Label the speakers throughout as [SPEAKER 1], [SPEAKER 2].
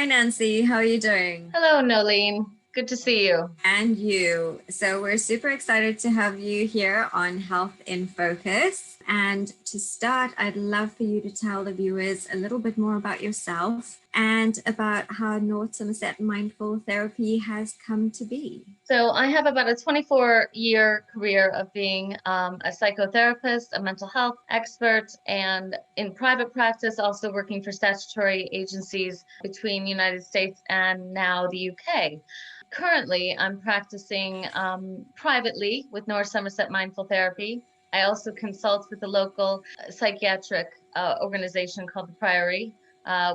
[SPEAKER 1] Hi, Nancy. How are you doing?
[SPEAKER 2] Hello, Nolene. Good to see you.
[SPEAKER 1] And you. So, we're super excited to have you here on Health in Focus. And to start, I'd love for you to tell the viewers a little bit more about yourself and about how North Somerset Mindful Therapy has come to be.
[SPEAKER 2] So, I have about a 24-year career of being a psychotherapist, a mental health expert, and in private practice, also working for statutory agencies between United States and now the UK. Currently, I'm practicing privately with North Somerset Mindful Therapy. I also consult with a local psychiatric organization called the Priory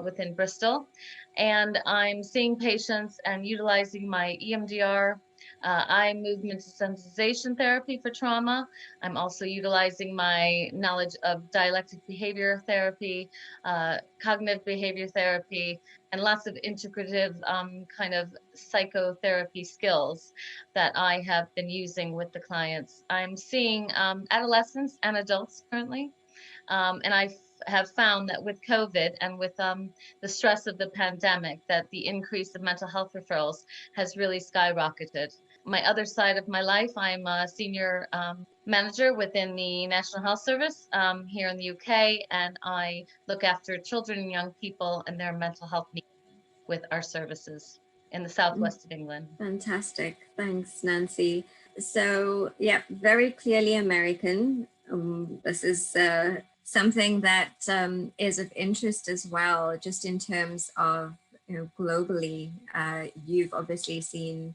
[SPEAKER 2] within Bristol. And I'm seeing patients and utilizing my EMDR, eye movement desensitization therapy for trauma. I'm also utilizing my knowledge of dialectic behavior therapy, cognitive behavior therapy, and lots of integrative kind of psychotherapy skills that I have been using with the clients. I'm seeing adolescents and adults currently. And I have found that with COVID and with the stress of the pandemic, that the increase of mental health referrals has really skyrocketed. My other side of my life, I'm a senior manager within the National Health Service here in the UK, and I look after children and young people and their mental health needs with our services in the southwest of England.
[SPEAKER 1] Fantastic. Thanks, Nancy. So, yeah, very clearly American. This is something that is of interest as well, just in terms of globally. You've obviously seen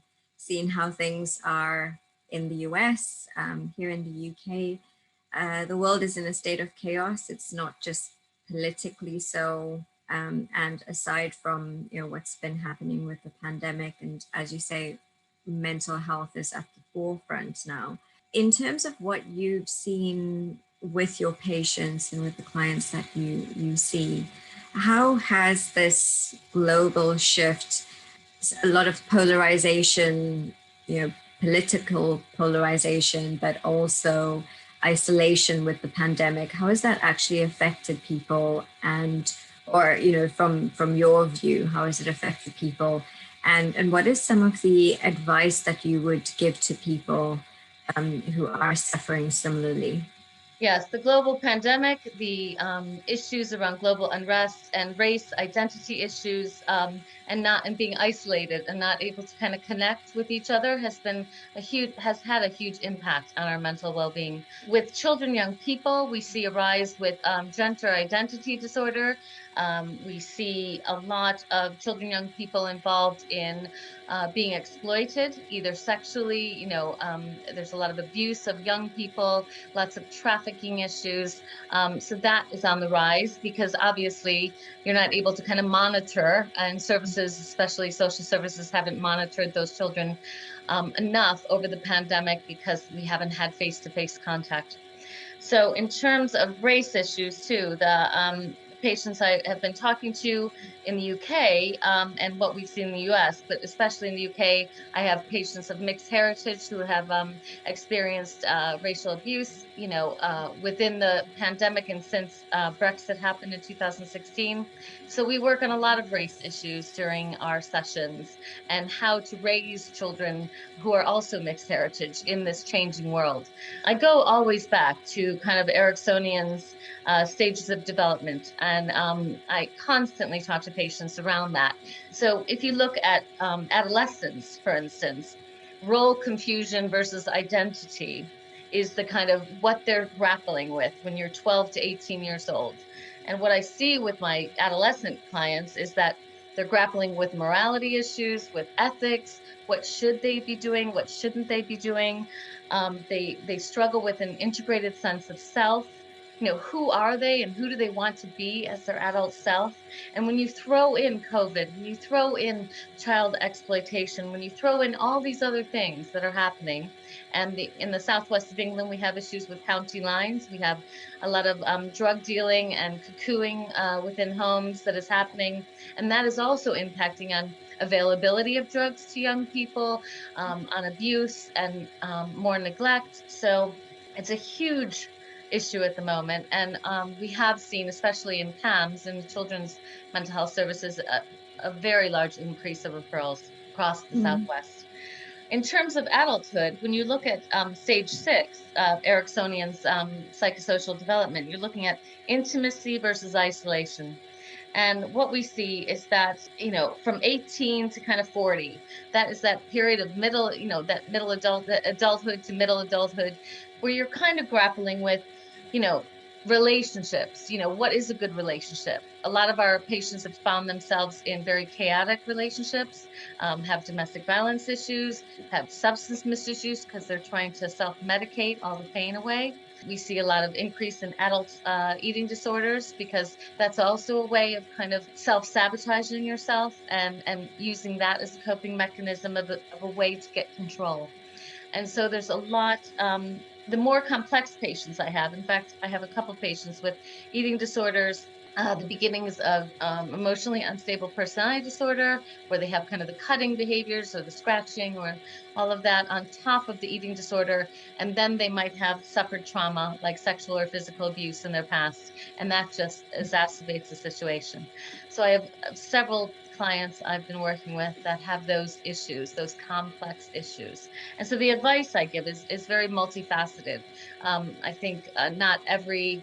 [SPEAKER 1] how things are in the US, here in the UK. The world is in a state of chaos. It's not just politically so, and aside from what's been happening with the pandemic, and as you say, mental health is at the forefront now. In terms of what you've seen with your patients and with the clients that you see, how has this global shift, a lot of polarization, political polarization, but also isolation with the pandemic, how has that actually affected people? And or from your view, how has it affected people? And what is some of the advice that you would give to people who are suffering similarly?
[SPEAKER 2] Yes, the global pandemic, the issues around global unrest and race identity issues, and being isolated and not able to kind of connect with each other has had a huge impact on our mental well-being. With children, young people, we see a rise with gender identity disorder. We see a lot of children, young people involved in being exploited, either sexually. There's a lot of abuse of young people, lots of trafficking issues. So that is on the rise because obviously you're not able to kind of monitor, and services, especially social services, haven't monitored those children enough over the pandemic because we haven't had face-to-face contact. So in terms of race issues too, the patients I have been talking to in the UK and what we've seen in the US, but especially in the UK, I have patients of mixed heritage who have experienced racial abuse, within the pandemic and since Brexit happened in 2016. So we work on a lot of race issues during our sessions and how to raise children who are also mixed heritage in this changing world. I go always back to kind of Ericksonian's stages of development, and I constantly talk to patients around that. So if you look at adolescence, for instance, role confusion versus identity is the kind of what they're grappling with when you're 12 to 18 years old. And what I see with my adolescent clients is that they're grappling with morality issues, with ethics, what should they be doing, what shouldn't they be doing. They struggle with an integrated sense of self. Who are they and who do they want to be as their adult self? And when you throw in COVID, when you throw in child exploitation, when you throw in all these other things that are happening, and in the southwest of England, we have issues with county lines. We have a lot of drug dealing and cuckooing within homes that is happening. And that is also impacting on availability of drugs to young people, on abuse and more neglect. So it's a huge issue at the moment. And we have seen, especially in CAMS, in the Children's Mental Health Services, a very large increase of referrals across the
[SPEAKER 1] Mm.
[SPEAKER 2] Southwest. In terms of adulthood, when you look at stage 6, Ericksonian's psychosocial development, you're looking at intimacy versus isolation. And what we see is that, from 18 to kind of 40, that is that period of middle, that middle adulthood to middle adulthood, where you're kind of grappling with, you know, relationships. What is a good relationship? A lot of our patients have found themselves in very chaotic relationships, have domestic violence issues, have substance misuse because they're trying to self-medicate all the pain away. We see a lot of increase in adult eating disorders because that's also a way of kind of self-sabotaging yourself and using that as a coping mechanism of a way to get control. And so there's a lot, the more complex patients I have, in fact, I have a couple patients with eating disorders, the beginnings of emotionally unstable personality disorder, where they have kind of the cutting behaviors or the scratching or all of that on top of the eating disorder. And then they might have suffered trauma like sexual or physical abuse in their past. And that just exacerbates the situation. So I have several clients I've been working with that have those issues, those complex issues. And so the advice I give is very multifaceted. I think not every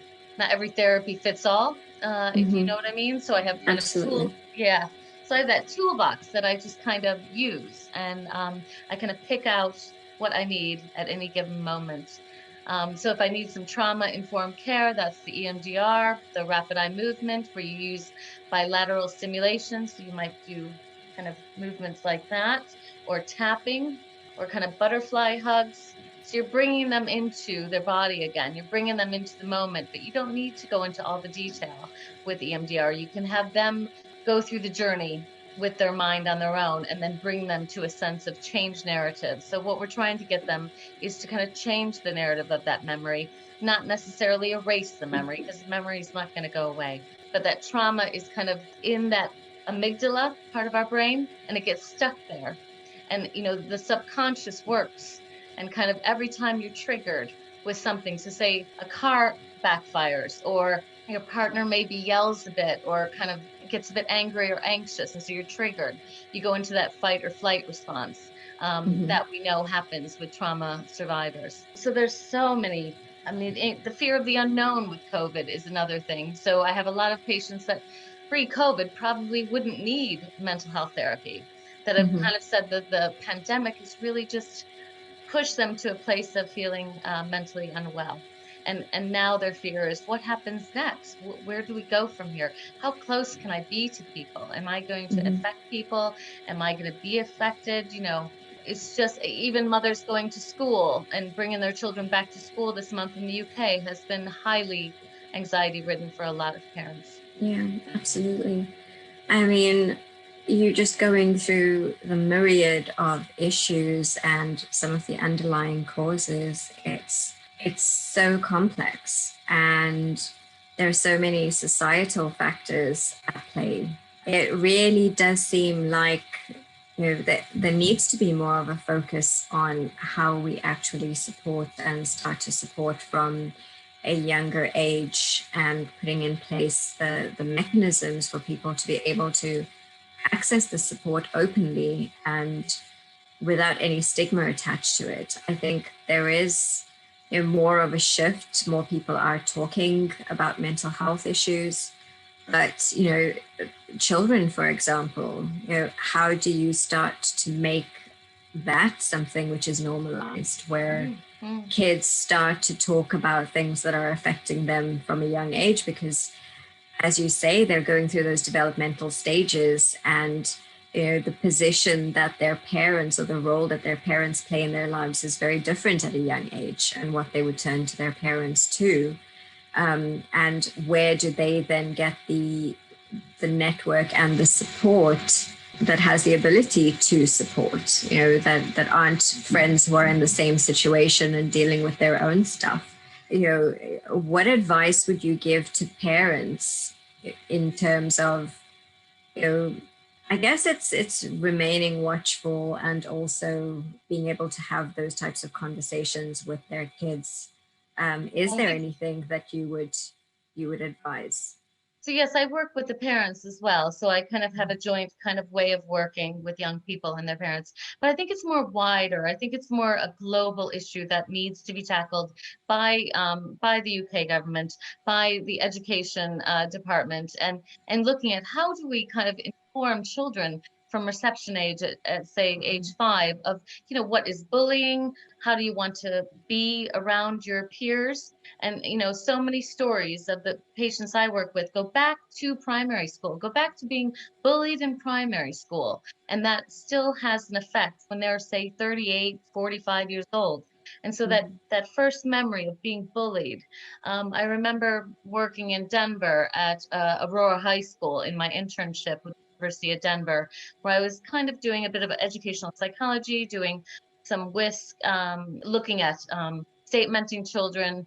[SPEAKER 2] therapy fits all, if you
[SPEAKER 1] Hmm.
[SPEAKER 2] know what I mean. So I have kind of a
[SPEAKER 1] Absolutely.
[SPEAKER 2] tool, yeah. So I have that toolbox that I just kind of use, and I kind of pick out what I need at any given moment. So if I need some trauma-informed care, that's the EMDR, the rapid eye movement, where you use bilateral stimulation. So you might do kind of movements like that, or tapping, or kind of butterfly hugs. So you're bringing them into their body again. You're bringing them into the moment, but you don't need to go into all the detail with EMDR. You can have them go through the journey with their mind on their own and then bring them to a sense of change narrative. So what we're trying to get them is to kind of change the narrative of that memory, not necessarily erase the memory, because the memory is not going to go away. But that trauma is kind of in that amygdala part of our brain, and it gets stuck there. And the subconscious works, and kind of every time you're triggered with something, so say a car backfires, or your partner maybe yells a bit or kind of gets a bit angry or anxious, and so you're triggered, you go into that fight or flight response,
[SPEAKER 1] Hmm.
[SPEAKER 2] that we know happens with trauma survivors. So there's so many. I mean, the fear of the unknown with COVID is another thing. So I have a lot of patients that pre-COVID probably wouldn't need mental health therapy, that have
[SPEAKER 1] Hmm.
[SPEAKER 2] kind of said that the pandemic has really just pushed them to a place of feeling mentally unwell. And now their fear is, what happens next? Where do we go from here? How close can I be to people? Am I going to
[SPEAKER 1] Hmm.
[SPEAKER 2] affect people? Am I going to be affected? It's just, even mothers going to school and bringing their children back to school this month in the UK has been highly anxiety ridden for a lot of parents.
[SPEAKER 1] Yeah, absolutely. I mean, you just going through the myriad of issues and some of the underlying causes, it's so complex, and there are so many societal factors at play. It really does seem like that there needs to be more of a focus on how we actually support and start to support from a younger age, and putting in place the mechanisms for people to be able to access the support openly and without any stigma attached to it. I think there is more of a shift. More people are talking about mental health issues. But, children, for example, how do you start to make that something which is normalized, where
[SPEAKER 2] Mm-hmm.
[SPEAKER 1] kids start to talk about things that are affecting them from a young age? Because, as you say, they're going through those developmental stages, and the position that their parents, or the role that their parents play in their lives, is very different at a young age, and what they would turn to their parents to. And where do they then get the network and the support that has the ability to support, that aren't friends who are in the same situation and dealing with their own stuff? What advice would you give to parents in terms of, you know, I guess it's remaining watchful and also being able to have those types of conversations with their kids, Is
[SPEAKER 2] I
[SPEAKER 1] there
[SPEAKER 2] think
[SPEAKER 1] anything that you would advise?
[SPEAKER 2] so. Yes, I work with the parents as well. So I kind of have a joint kind of way of working with young people and their parents. But I think it's more wider. I think it's more a global issue that needs to be tackled by the UK government, by the education department, and looking at how do we kind of inform children from reception age at say age 5 of what is bullying, how do you want to be around your peers, and so many stories of the patients I work with go back to primary school, go back to being bullied in primary school. And that still has an effect when they're, say, 38, 45 years old. And so that
[SPEAKER 1] Mm-hmm.
[SPEAKER 2] that first memory of being bullied, I remember working in Denver at Aurora High School in my internship with the University of Denver, where I was kind of doing a bit of educational psychology, doing some WISC, looking at statementing children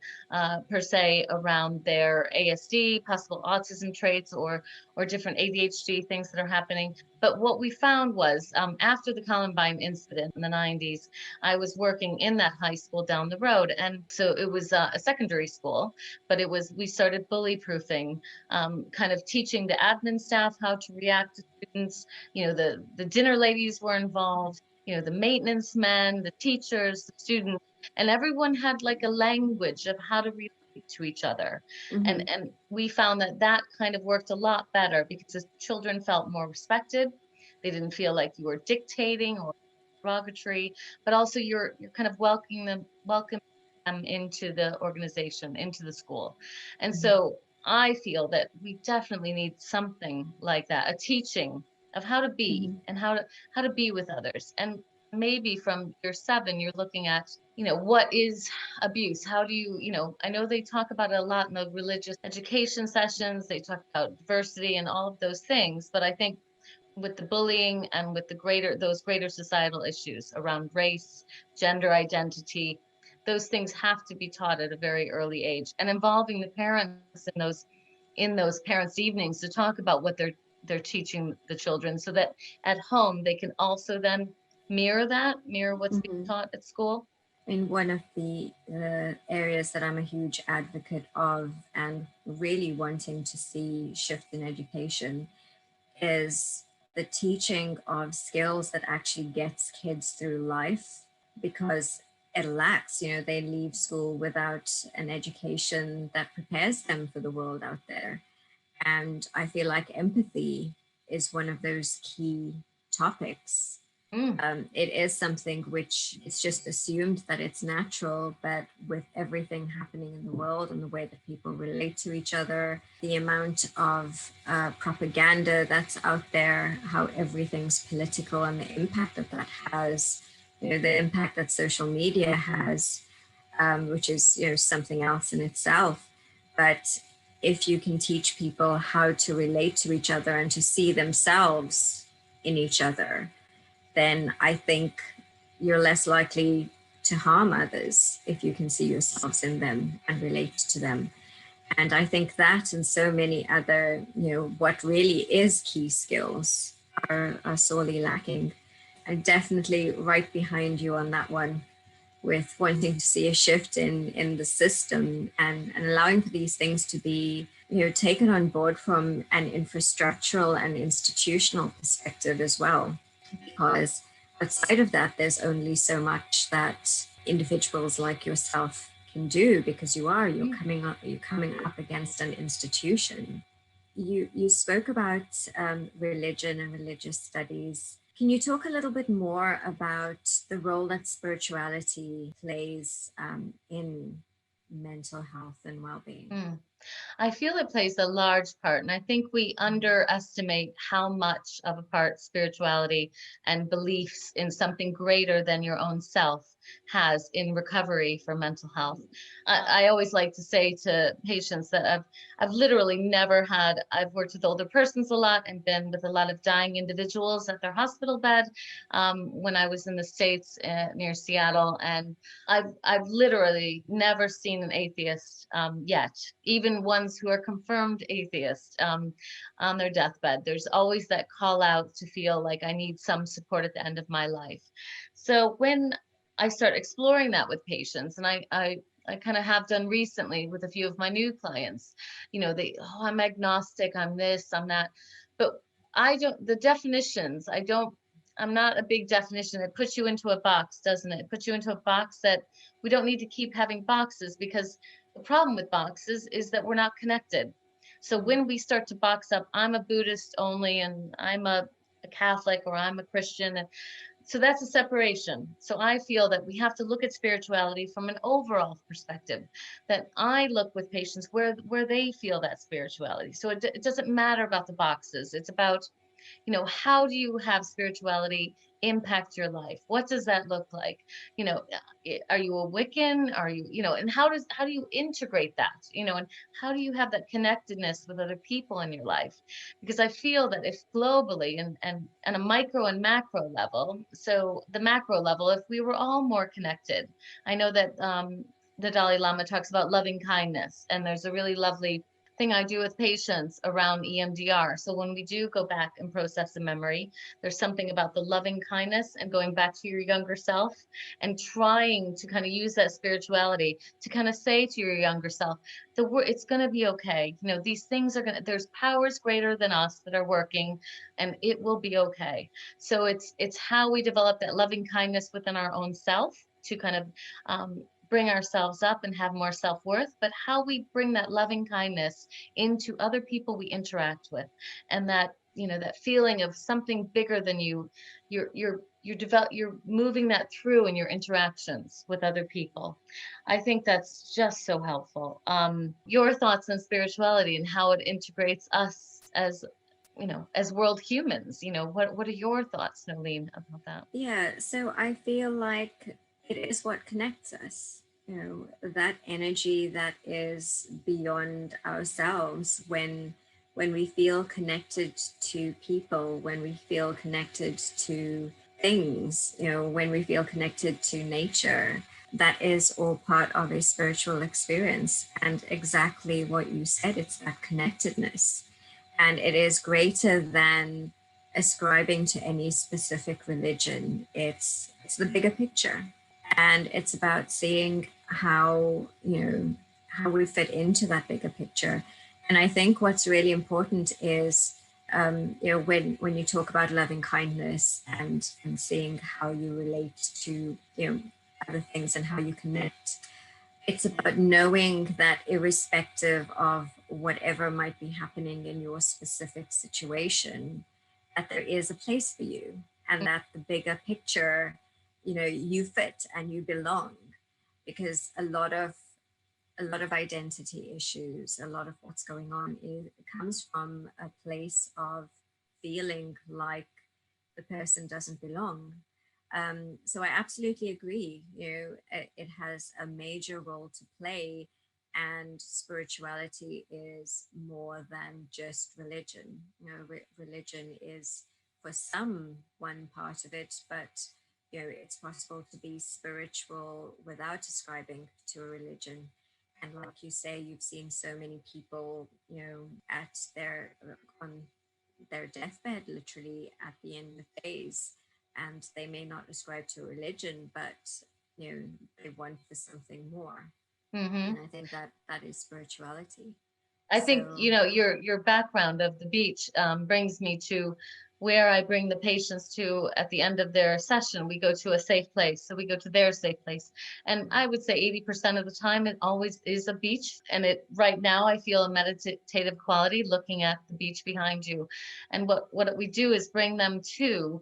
[SPEAKER 2] per se around their ASD, possible autism traits, or different ADHD things that are happening. But what we found was after the Columbine incident in the 90s, I was working in that high school down the road. And so it was a secondary school, but we started bully proofing, kind of teaching the admin staff how to react to students. The dinner ladies were involved, the maintenance men, the teachers, the students, and everyone had like a language of how to relate to each other. and
[SPEAKER 1] Mm-hmm.
[SPEAKER 2] and we found that that kind of worked a lot better because the children felt more respected. They didn't feel like you were dictating or derogatory, but also you're kind of welcoming them into the organization, into the school. And
[SPEAKER 1] Mm-hmm.
[SPEAKER 2] so I feel that we definitely need something like that, a teaching of how to be
[SPEAKER 1] Mm-hmm.
[SPEAKER 2] and how to be with others. And maybe from year 7 you're looking at what is abuse, how do I know they talk about it a lot in the religious education sessions, they talk about diversity and all of those things, but I think with the bullying and with those greater societal issues around race, gender identity, those things have to be taught at a very early age, and involving the parents in those parents evenings to talk about what they're teaching the children, so that at home they can also then mirror what's being
[SPEAKER 1] Mm-hmm.
[SPEAKER 2] taught at school.
[SPEAKER 1] In one of the areas that I'm a huge advocate of and really wanting to see shift in education is the teaching of skills that actually gets kids through life, because it lacks. They leave school without an education that prepares them for the world out there. And I feel like empathy is one of those key topics.
[SPEAKER 2] Mm,
[SPEAKER 1] It is something which it's just assumed that it's natural, but with everything happening in the world and the way that people relate to each other, the amount of propaganda that's out there, how everything's political, and the impact that that has, the impact that social media has, which is something else in itself. But if you can teach people how to relate to each other and to see themselves in each other, then I think you're less likely to harm others if you can see yourselves in them and relate to them. And I think that and so many other, what really is key skills are sorely lacking. I'm definitely right behind you on that one, with wanting to see a shift in the system, and allowing for these things to be taken on board from an infrastructural and institutional perspective as well, because outside of that there's only so much that individuals like yourself can do, because
[SPEAKER 2] mm.
[SPEAKER 1] you're coming up against an institution. You spoke about religion and religious studies. Can you talk a little bit more about the role that spirituality plays in mental health and well-being?
[SPEAKER 2] Mm. I feel it plays a large part, and I think we underestimate how much of a part spirituality and beliefs in something greater than your own self has in recovery for mental health. I always like to say to patients that I've literally never had. I've worked with older persons a lot and been with a lot of dying individuals at their hospital bed when I was in the States near Seattle, and I've literally never seen an atheist yet, even ones who are confirmed atheists on their deathbed. There's always that call out to feel like I need some support at the end of my life. So when I start exploring that with patients, and I I kind of have done recently with a few of my new clients. Oh, I'm agnostic, I'm this, I'm that. But I don't, the definitions, I'm not a big definition. It puts you into a box, doesn't it? It puts you into a box that we don't need to keep having boxes, because the problem with boxes is that we're not connected. So when we start to box up, I'm a Buddhist only, and I'm a Catholic, or I'm a Christian, and so that's a separation. So I feel that we have to look at spirituality from an overall perspective, that I look with patients where they feel that spirituality. So it doesn't matter about the boxes. It's about, how do you have spirituality impact your life? What does that look like? Are you a Wiccan? Are you, and how do you integrate that? And how do you have that connectedness with other people in your life? Because I feel that if globally and a micro and macro level, so the macro level, if we were all more connected, I know that the Dalai Lama talks about loving kindness, and there's a really lovely thing I do with patients around EMDR. So when we do go back and process the memory, there's something about the loving kindness and going back to your younger self, and trying to kind of use that spirituality to kind of say to your younger self, it's going to be okay. These things are going to, there's powers greater than us that are working, and it will be okay. So it's how we develop that loving kindness within our own self to kind of bring ourselves up and have more self-worth, but how we bring that loving kindness into other people we interact with, and that, that feeling of something bigger than you, you're moving that through in your interactions with other people. I think that's just so helpful. Your thoughts on spirituality and how it integrates us as, as world humans. What are your thoughts, Nolene, about that?
[SPEAKER 1] Yeah, so I feel like it is what connects us. That energy that is beyond ourselves, when we feel connected to people, when we feel connected to things, when we feel connected to nature, that is all part of a spiritual experience. And exactly what you said, it's that connectedness. And it is greater than ascribing to any specific religion. It's the bigger picture, and it's about seeing how we fit into that bigger picture. And I think what's really important is, when you talk about loving kindness, and seeing how you relate to other things and how you connect, it's about knowing that irrespective of whatever might be happening in your specific situation, that there is a place for you, and that the bigger picture, you fit and you belong. Because a lot of identity issues, a lot of what's going on, it comes from a place of feeling like the person doesn't belong. So I absolutely agree. It has a major role to play, and spirituality is more than just religion. Religion is for some one part of it, but it's possible to be spiritual without ascribing to a religion. And like you say, you've seen so many people, at on their deathbed, literally at the end of days, and they may not ascribe to a religion, but they want for something more.
[SPEAKER 2] Mm-hmm.
[SPEAKER 1] And I think that is spirituality.
[SPEAKER 2] I think,
[SPEAKER 1] So
[SPEAKER 2] your background of the beach brings me to where I bring the patients to at the end of their session. We go to a safe place. So we go to their safe place. And I would say 80% of the time it always is a beach. And right now I feel a meditative quality looking at the beach behind you. And what we do is bring them to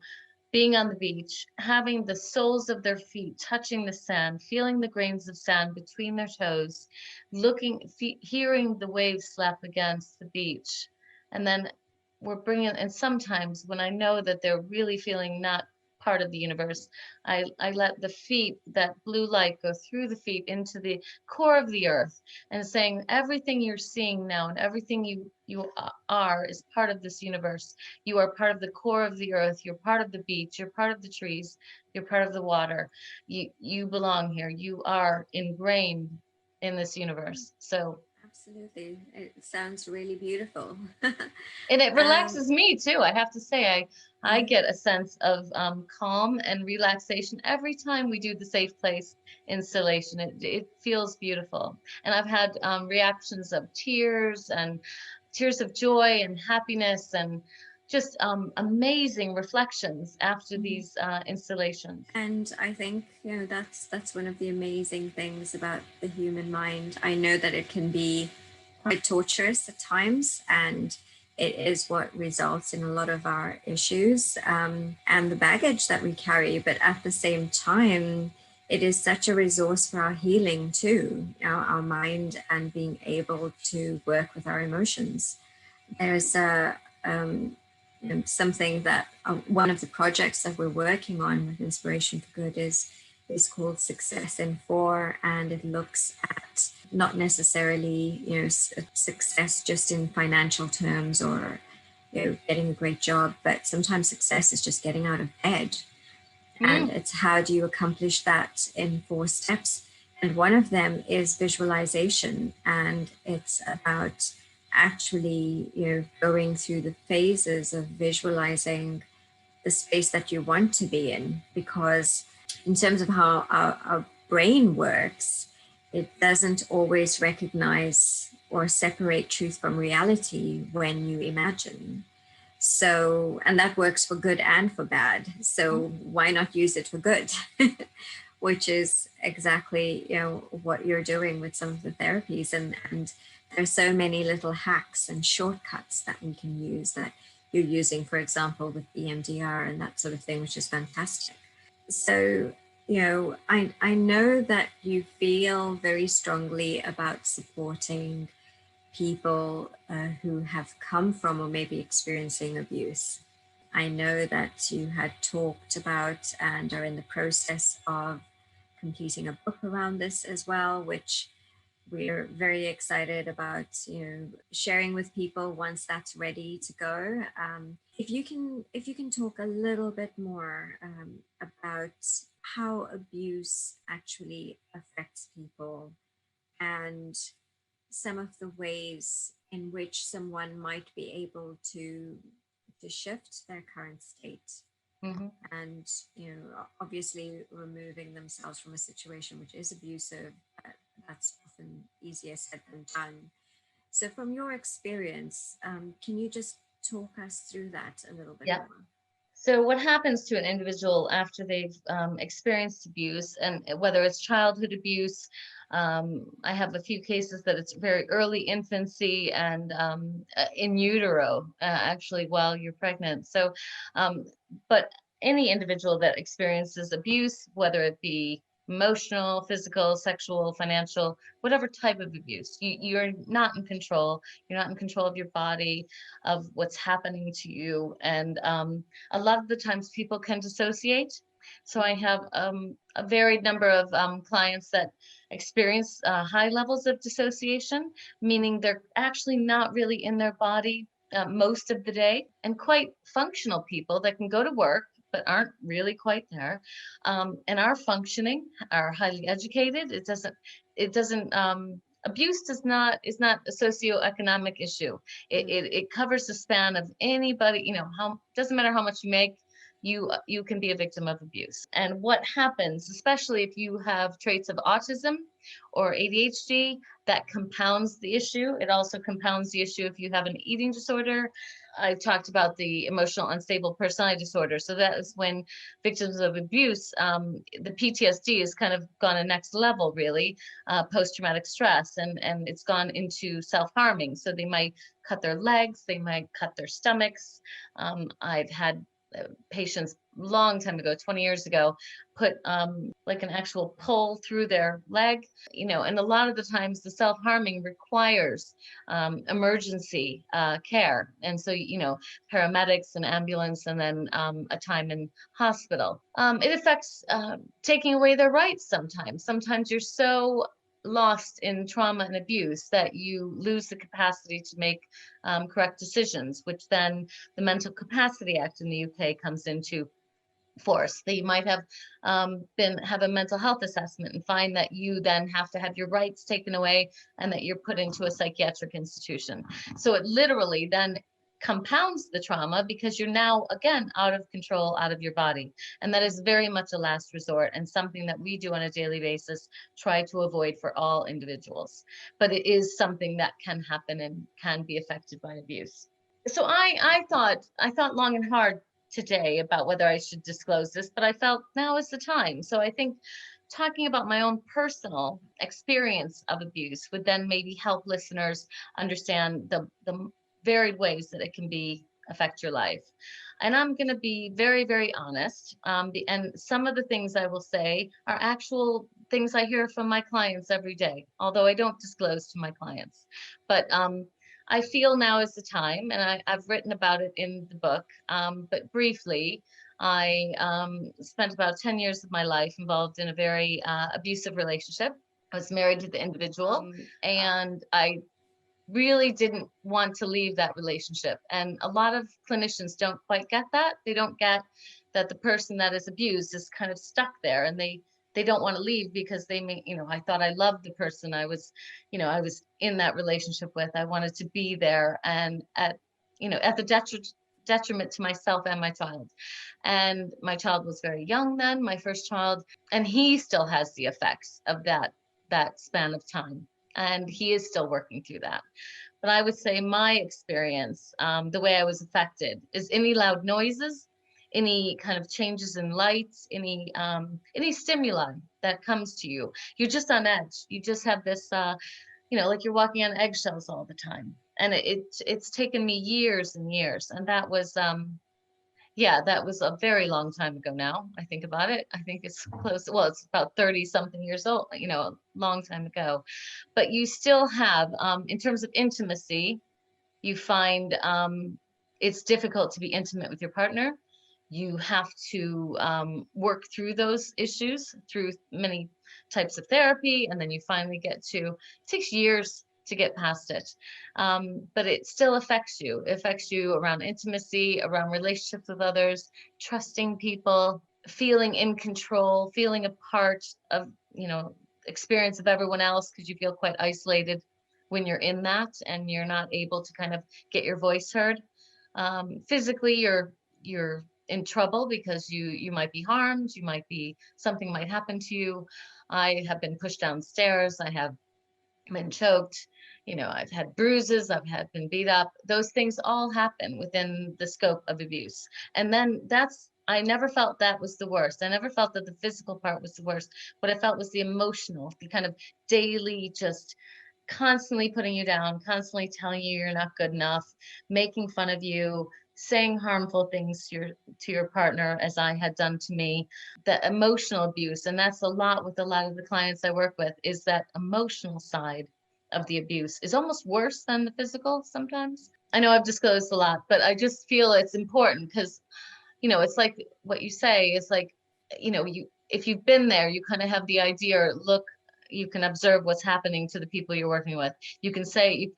[SPEAKER 2] being on the beach, having the soles of their feet touching the sand, feeling the grains of sand between their toes, hearing the waves slap against the beach. And then and sometimes when I know that they're really feeling not part of the universe, I let the feet, that blue light, go through the feet into the core of the earth, and saying everything you're seeing now and everything you are is part of this universe. You are part of the core of the earth. You're part of the beach. You're part of the trees. You're part of the water. You belong here. You are ingrained in this universe. So
[SPEAKER 1] Absolutely. It sounds really beautiful.
[SPEAKER 2] And it
[SPEAKER 1] um,
[SPEAKER 2] relaxes me too. I have to say, I
[SPEAKER 1] yeah.
[SPEAKER 2] get a sense of calm and relaxation every time we do the safe place installation. It feels beautiful, and I've had reactions of tears and tears of joy and happiness and just amazing reflections after
[SPEAKER 1] Mhm.
[SPEAKER 2] these installations.
[SPEAKER 1] And I think, that's one of the amazing things about the human mind. I know that it can be quite torturous at times, and it is what results in a lot of our issues, and the baggage that we carry. But at the same time, it is such a resource for our healing too, our mind, and being able to work with our emotions. There's um, something that one of the projects that we're working on with Inspiration for Good is called Success in Four, and it looks at not necessarily success just in financial terms, or getting a great job, but sometimes success is just getting out of bed, and
[SPEAKER 2] Mm,
[SPEAKER 1] it's how do you accomplish that in 4 steps. And one of them is visualization, and it's about actually going through the phases of visualizing the space that you want to be in, because in terms of how our brain works, it doesn't always recognize or separate truth from reality when you imagine. So, and that works for good and for bad. So
[SPEAKER 2] mm,
[SPEAKER 1] why not use it for good? Which is exactly, what you're doing with some of the therapies. And there's so many little hacks and shortcuts that we can use, that you're using, for example, with EMDR and that sort of thing, which is fantastic. So, I know that you feel very strongly about supporting people who have come from or maybe experiencing abuse. I know that you had talked about and are in the process of completing a book around this as well, which we're very excited about, sharing with people once that's ready to go. If you can talk a little bit more about how abuse actually affects people, and some of the ways in which someone might be able to shift their current state,
[SPEAKER 2] mhm.
[SPEAKER 1] and obviously removing themselves from a situation which is abusive. That's often easier said than done. So from your experience, can you just talk us through that a little bit
[SPEAKER 2] Yeah.
[SPEAKER 1] more?
[SPEAKER 2] So, what happens to an individual after they've experienced abuse, and whether it's childhood abuse? I have a few cases that it's very early infancy and in utero, actually, while you're pregnant. So, um, but any individual that experiences abuse, whether it be emotional, physical, sexual, financial, whatever type of abuse, you're not in control. You're not in control of your body, of what's happening to you, and a lot of the times people can dissociate. So I have a varied number of clients that experience high levels of dissociation, meaning they're actually not really in their body most of the day, and quite functional people that can go to work but aren't really quite there, and are functioning, are highly educated. It doesn't abuse does not is not a socioeconomic issue. It covers the span of anybody. How doesn't matter how much you make, you can be a victim of abuse. And what happens, especially if you have traits of autism or ADHD, that compounds the issue. It also compounds the issue if you have an eating disorder. I talked about the emotional unstable personality disorder. So that is when victims of abuse, the PTSD has kind of gone a next level, really, post-traumatic stress, and it's gone into self-harming. So they might cut their legs, they might cut their stomachs. I've had patients long time ago, 20 years ago, put like an actual pole through their leg, and a lot of the times the self-harming requires emergency care. And so, paramedics and ambulance, and then a time in hospital. It affects taking away their rights sometimes. Sometimes you're so lost in trauma and abuse that you lose the capacity to make correct decisions, which then the Mental Capacity Act in the UK comes into force. They might have have a mental health assessment and find that you then have to have your rights taken away and that you're put into a psychiatric institution. So it literally then compounds the trauma because you're now again out of control, out of your body. And that is very much a last resort and something that we do on a daily basis, try to avoid for all individuals. But it is something that can happen and can be affected by abuse. So I thought long and hard today about whether I should disclose this, but I felt now is the time. So I think talking about my own personal experience of abuse would then maybe help listeners understand the varied ways that it can be affect your life. And I'm going to be very, very honest. And some of the things I will say are actual things I hear from my clients every day, although I don't disclose to my clients. But I feel now is the time, and I've written about it in the book. But briefly, I spent about 10 years of my life involved in a very abusive relationship. I was married to the individual, and I really didn't want to leave that relationship. And a lot of clinicians don't quite get that. They don't get that the person that is abused is kind of stuck there and they don't want to leave because they may, I thought I loved the person I was in that relationship with. I wanted to be there and at the detriment to myself and my child. And my child was very young then, my first child, and he still has the effects of that span of time. And he is still working through that. But I would say my experience, the way I was affected, is any loud noises, any kind of changes in lights, any stimuli that comes to you. You're just on edge. You just have this, like you're walking on eggshells all the time. And it's taken me years and years. And that was, yeah, that was a very long time ago now. I think about it. I think it's close. Well, it's about 30 something years old, a long time ago. But you still have, in terms of intimacy, you find it's difficult to be intimate with your partner. You have to work through those issues through many types of therapy. And then you finally get to, it takes years to get past it. But it still affects you. It affects you around intimacy, around relationships with others, trusting people, feeling in control, feeling a part of, experience of everyone else because you feel quite isolated when you're in that and you're not able to kind of get your voice heard. Physically, you're in trouble because you might be harmed, something might happen to you. I have been pushed downstairs. I have been choked, I've had bruises, been beat up. Those things all happen within the scope of abuse. And then I never felt that was the worst. I never felt that the physical part was the worst. What I felt was the emotional, the kind of daily, just constantly putting you down, constantly telling you you're not good enough, making fun of you, saying harmful things to your partner, as I had done to me. The emotional abuse, and that's a lot with a lot of the clients I work with, is that emotional side of the abuse is almost worse than the physical sometimes. I know I've disclosed a lot, but I just feel it's important because, it's like what you say is like, if you've been there, you kind of have the idea, look, you can observe what's happening to the people you're working with. You can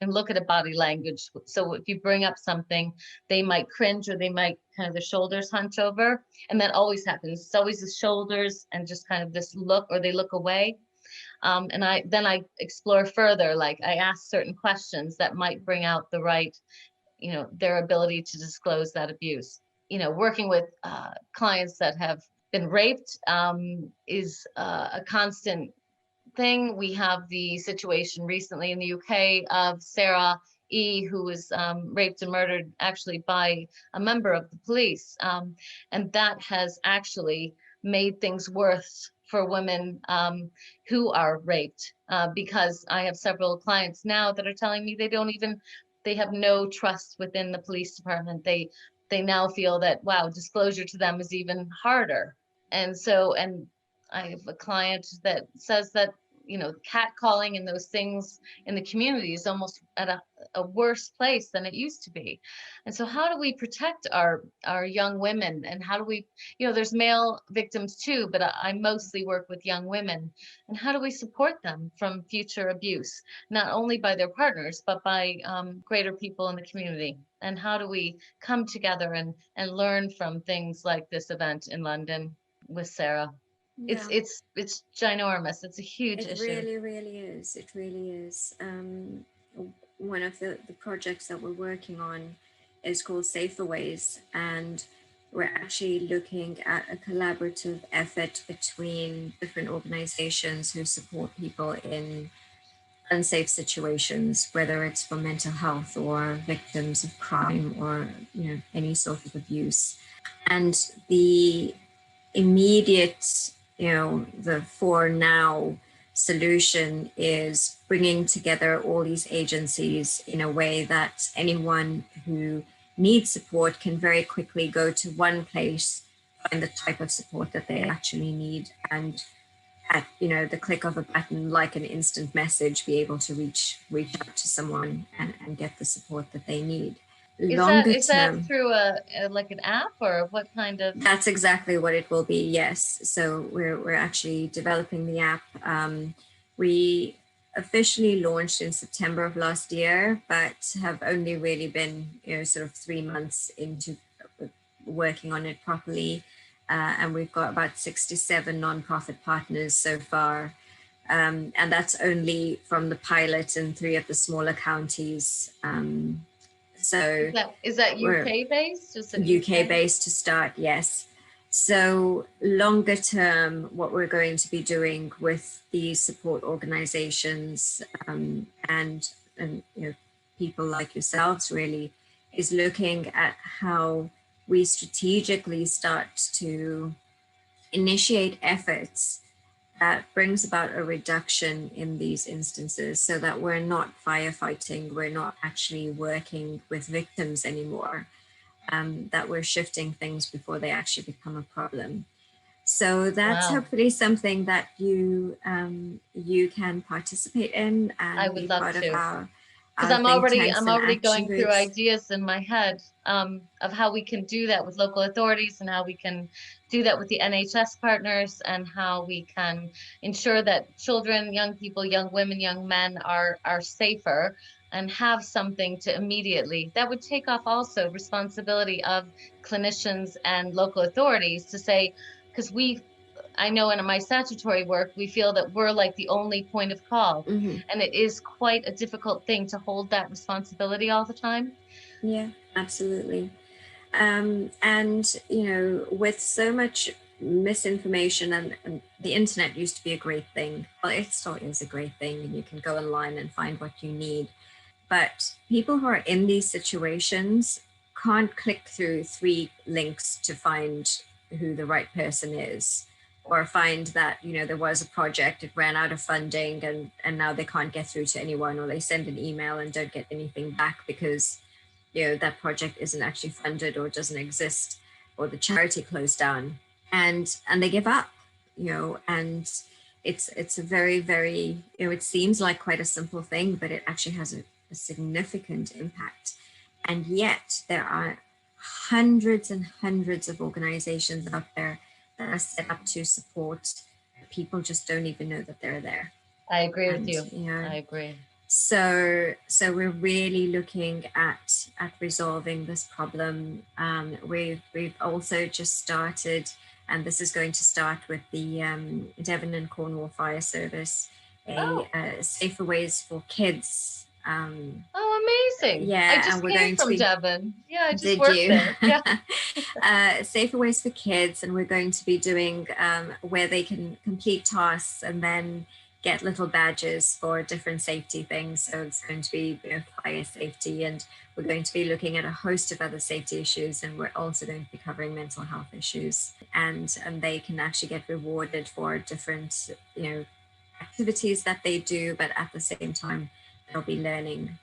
[SPEAKER 2] look at a body language. So if you bring up something, they might cringe or they might kind of the shoulders hunch over. And that always happens. It's always the shoulders and just kind of this look, or they look away. And I explore further, like I ask certain questions that might bring out the right, their ability to disclose that abuse. Working with clients that have been raped is a constant thing. We have the situation recently in the UK of Sarah E, who was raped and murdered actually by a member of the police. And that has actually made things worse for women who are raped, because I have several clients now that are telling me they have no trust within the police department. They now feel that, wow, disclosure to them is even harder. And I have a client that says that, catcalling and those things in the community is almost at a worse place than it used to be. And so how do we protect our young women? And how do we, there's male victims too, but I mostly work with young women. And how do we support them from future abuse, not only by their partners, but by greater people in the community? and how do we come together and learn from things like this event in London with Sarah. It's
[SPEAKER 1] Yeah.
[SPEAKER 2] it's it's ginormous. It's a huge
[SPEAKER 1] It
[SPEAKER 2] issue.
[SPEAKER 1] really, really is. It really is. One of the projects that we're working on is called Safer Ways, and we're actually looking at a collaborative effort between different organizations who support people in unsafe situations, whether it's for mental health or victims of crime or any sort of abuse. And the immediate, the for now solution is bringing together all these agencies in a way that anyone who needs support can very quickly go to one place, find the type of support that they actually need, and at the click of a button, like an instant message, be able to reach out to someone and get the support that they need.
[SPEAKER 2] Is that
[SPEAKER 1] Longer
[SPEAKER 2] is that
[SPEAKER 1] term,
[SPEAKER 2] through a like an app, or what kind of?
[SPEAKER 1] that's exactly what it will be. Yes. So we're actually developing the app. We officially launched in September of last year, but have only really been sort of 3 months into working on it properly. And we've got about 67 nonprofit partners so far. And that's only from the pilot in 3 of the smaller counties. So
[SPEAKER 2] Is that
[SPEAKER 1] we're
[SPEAKER 2] UK based? Is it
[SPEAKER 1] UK
[SPEAKER 2] UK?
[SPEAKER 1] based to start, yes. So longer term, what we're going to be doing with these support organizations and people like yourselves really is looking at how we strategically start to initiate efforts that brings about a reduction in these instances so that we're not firefighting, we're not actually working with victims anymore, that we're shifting things before they actually become a problem. So that's
[SPEAKER 2] Wow,
[SPEAKER 1] hopefully something that you can participate in
[SPEAKER 2] I
[SPEAKER 1] and be
[SPEAKER 2] would love
[SPEAKER 1] part of
[SPEAKER 2] to. Because
[SPEAKER 1] our
[SPEAKER 2] I'm
[SPEAKER 1] think
[SPEAKER 2] already
[SPEAKER 1] tanks
[SPEAKER 2] I'm
[SPEAKER 1] and
[SPEAKER 2] already
[SPEAKER 1] action
[SPEAKER 2] going through
[SPEAKER 1] groups.
[SPEAKER 2] ideas in my head of how we can do that with local authorities and how we can do that with the NHS partners and how we can ensure that children, young people, young women, young men are safer and have something to immediately. That would take off also responsibility of clinicians and local authorities to say, because I know in my statutory work, we feel that we're like the only point of call.
[SPEAKER 1] Hmm.
[SPEAKER 2] And it is quite a difficult thing to hold that responsibility all the time.
[SPEAKER 1] Yeah, absolutely. And with so much misinformation, and the internet used to be a great thing. Well, it still is a great thing, and you can go online and find what you need. But people who are in these situations can't click through 3 links to find who the right person is, or find that there was a project, it ran out of funding, and now they can't get through to anyone, or they send an email and don't get anything back because that project isn't actually funded or doesn't exist, or the charity closed down, and they give up. And it's a very, very, it seems like quite a simple thing, but it actually has a significant impact. And yet there are hundreds and hundreds of organizations out there that are set up to support people, just don't even know that they're there.
[SPEAKER 2] I agree with
[SPEAKER 1] And
[SPEAKER 2] you. I agree.
[SPEAKER 1] so we're really looking at resolving this problem. We've also just started, and this is going to start with the Devon and Cornwall Fire Service,
[SPEAKER 2] Oh,
[SPEAKER 1] safer ways for kids.
[SPEAKER 2] oh, amazing. I
[SPEAKER 1] Yeah,
[SPEAKER 2] just
[SPEAKER 1] and we're
[SPEAKER 2] came
[SPEAKER 1] going to
[SPEAKER 2] from
[SPEAKER 1] be.
[SPEAKER 2] Devon. Yeah, I just
[SPEAKER 1] Did
[SPEAKER 2] worked
[SPEAKER 1] you?
[SPEAKER 2] there. Yeah.
[SPEAKER 1] Safer ways for kids, and we're going to be doing where they can complete tasks and then get little badges for different safety things. So it's going to be fire safety, and we're going to be looking at a host of other safety issues, and we're also going to be covering mental health issues, and they can actually get rewarded for different activities that they do, but at the same time they'll be learning.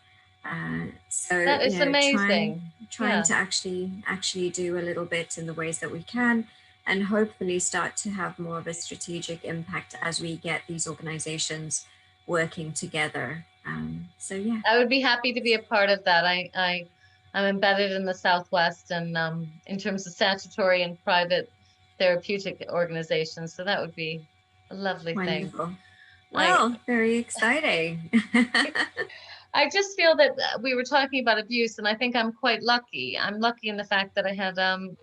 [SPEAKER 1] So
[SPEAKER 2] That is amazing.
[SPEAKER 1] trying
[SPEAKER 2] Yeah.
[SPEAKER 1] to actually do a little bit in the ways that we can, and hopefully start to have more of a strategic impact as we get these organizations working together. So yeah.
[SPEAKER 2] I would be happy to be a part of that. I'm embedded in the Southwest and in terms of statutory and private therapeutic organizations. So that would be a lovely thing.
[SPEAKER 1] Wonderful.
[SPEAKER 2] I
[SPEAKER 1] Well, very exciting.
[SPEAKER 2] I just feel that we were talking about abuse, and I think I'm quite lucky. I'm lucky in the fact that I had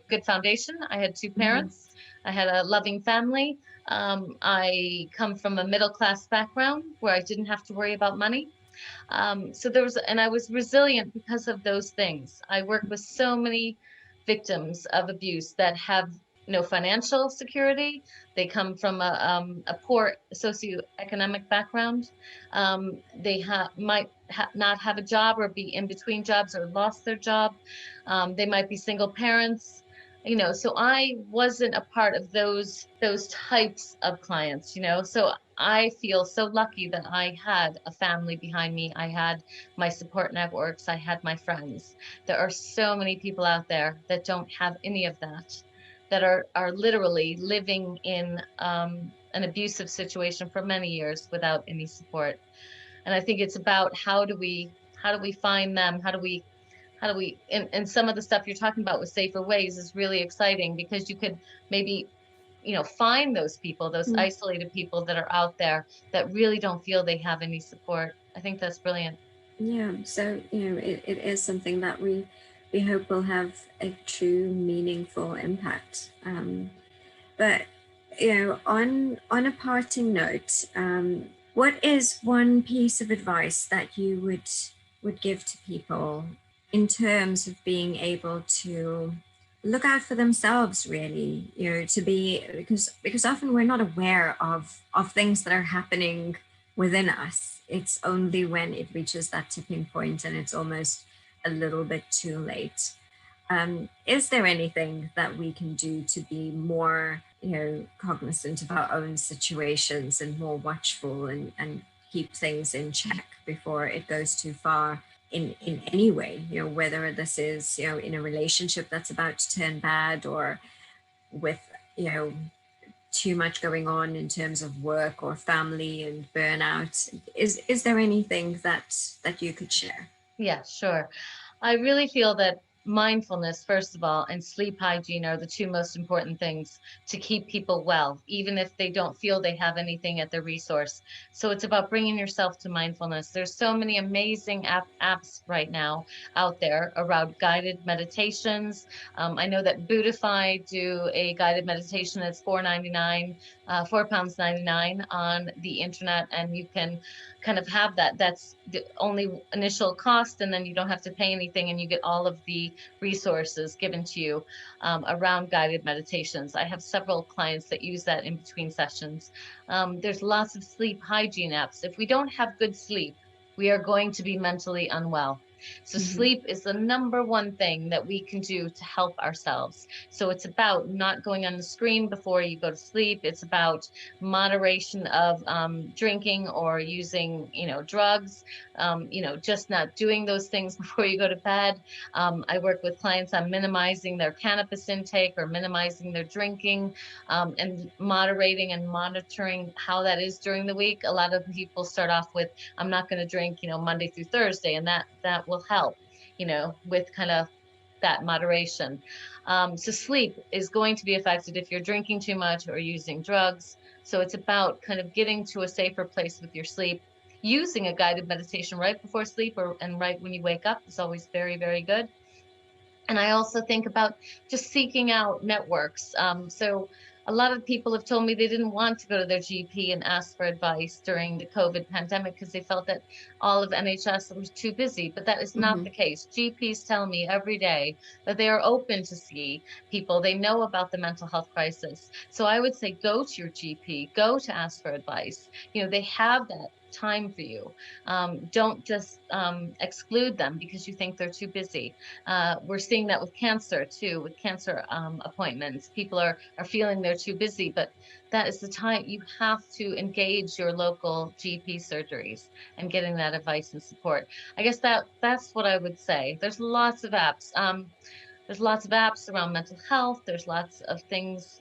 [SPEAKER 2] good foundation. I had two
[SPEAKER 1] Mhm.
[SPEAKER 2] parents. I had a loving family. I come from a middle class background where I didn't have to worry about money. So there was, and I was resilient because of those things. I work with so many victims of abuse that have no financial security. They come from a poor socioeconomic background. They might not have a job or be in between jobs or lost their job. They might be single parents. So I wasn't a part of those types of clients, so I feel so lucky that I had a family behind me. I had my support networks. I had my friends. There are so many people out there that don't have any of that, that are literally living in an abusive situation for many years without any support. And I think it's about how do we find them? How do we and some of the stuff you're talking about with safer ways is really exciting because you could maybe find those people, those
[SPEAKER 1] Mm.
[SPEAKER 2] isolated people that are out there that really don't feel they have any support. I think that's brilliant.
[SPEAKER 1] Yeah, so it is something that we hope will have a true meaningful impact. But on a parting note, what is one piece of advice that you would give to people in terms of being able to look out for themselves, really, to be, because often we're not aware of things that are happening within us. It's only when it reaches that tipping point and it's almost a little bit too late. Is there anything that we can do to be more, cognizant of our own situations and more watchful and keep things in check before it goes too far in any way? Whether this is, in a relationship that's about to turn bad, or with, too much going on in terms of work or family and burnout. Is there anything that you could share?
[SPEAKER 2] Yeah, sure. I really feel that mindfulness, first of all, and sleep hygiene are the two most important things to keep people well, even if they don't feel they have anything at their resource. So it's about bringing yourself to mindfulness. There's so many amazing apps right now out there around guided meditations. I know that Buddhify do a guided meditation that's £4.99, £4.99 on the internet, and you can kind of have that. That's the only initial cost, and then you don't have to pay anything, and you get all of the resources given to you around guided meditations. I have several clients that use that in between sessions. There's lots of sleep hygiene apps. If we don't have good sleep, we are going to be mentally unwell. So
[SPEAKER 1] Mhm.
[SPEAKER 2] sleep is the number one thing that we can do to help ourselves. So it's about not going on the screen before you go to sleep. It's about moderation of drinking or using, drugs, just not doing those things before you go to bed. I work with clients on minimizing their cannabis intake or minimizing their drinking, and moderating and monitoring how that is during the week. A lot of people start off with, I'm not going to drink, Monday through Thursday, and that will help, with kind of that moderation. So sleep is going to be affected if you're drinking too much or using drugs. So it's about kind of getting to a safer place with your sleep. Using a guided meditation right before sleep and right when you wake up is always very, very good. And I also think about just seeking out networks. So a lot of people have told me they didn't want to go to their GP and ask for advice during the COVID pandemic because they felt that all of NHS was too busy. But that is not
[SPEAKER 1] Mhm.
[SPEAKER 2] the case. GPs tell me every day that they are open to see people. They know about the mental health crisis. So I would say go to your GP, go to ask for advice. They have that time for you. Don't just exclude them because you think they're too busy. We're seeing that with cancer too, with cancer appointments. People are feeling they're too busy, but that is the time you have to engage your local GP surgeries and getting that advice and support. I guess that's what I would say. There's lots of apps around mental health. There's lots of things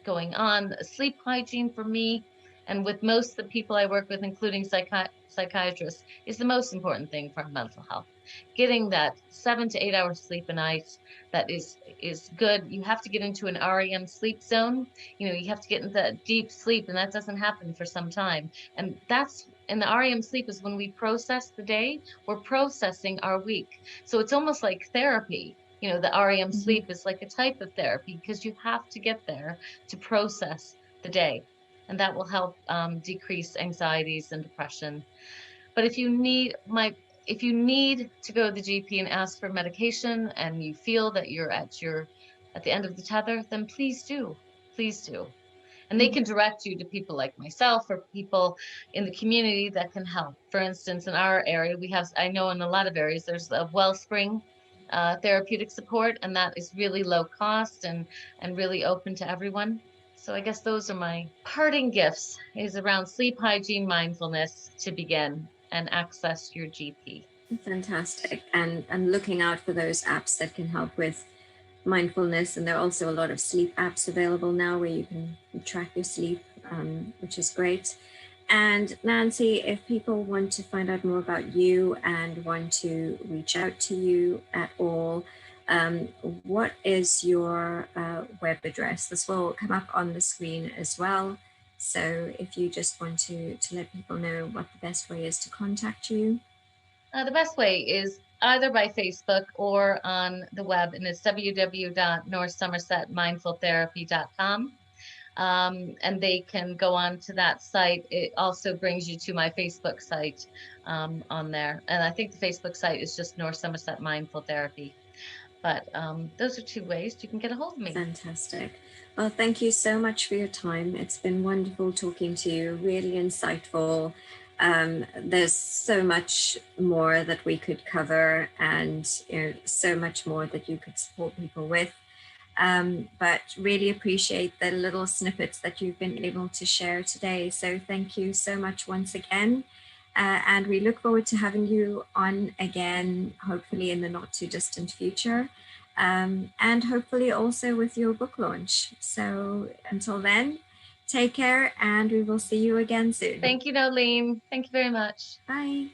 [SPEAKER 2] going on. Sleep hygiene for me, and with most of the people I work with, including psychiatrists, is the most important thing for mental health. Getting that 7 to 8 hours sleep a night that is good. You have to get into an REM sleep zone. You have to get into that deep sleep, and that doesn't happen for some time. And that's And the REM sleep is when we process the day, we're processing our week. So it's almost like therapy. You know, the REM
[SPEAKER 1] Mhm.
[SPEAKER 2] sleep is like a type of therapy because you have to get there to process the day. And that will help decrease anxieties and depression. But if you need to go to the GP and ask for medication and you feel that you're at the end of the tether, then please do. Please do. And they
[SPEAKER 1] Mhm.
[SPEAKER 2] can direct you to people like myself or people in the community that can help. For instance, in our area, I know in a lot of areas, there's a Wellspring therapeutic support, and that is really low cost and really open to everyone. So I guess those are my parting gifts is around sleep hygiene, mindfulness to begin and access your GP.
[SPEAKER 1] Fantastic. And looking out for those apps that can help with mindfulness. And there are also a lot of sleep apps available now where you can track your sleep, which is great. And Nancy, if people want to find out more about you and want to reach out to you at all, um, what is your web address? This will come up on the screen as well. So if you just want to let people know what the best way is to contact you.
[SPEAKER 2] The best way is either by Facebook or on the web, and it's www.northsomersetmindfultherapy.com. And they can go on to that site. It also brings you to my Facebook site on there. And I think the Facebook site is just North Somerset Mindful Therapy. But those are two ways you can get a hold of me.
[SPEAKER 1] Fantastic. Well, thank you so much for your time. It's been wonderful talking to you, really insightful. There's so much more that we could cover, and so much more that you could support people with. But really appreciate the little snippets that you've been able to share today. So thank you so much once again. And we look forward to having you on again, hopefully in the not too distant future. And hopefully also with your book launch. So until then, take care and we will see you again soon.
[SPEAKER 2] Thank you, Nolene. Thank you very much.
[SPEAKER 1] Bye.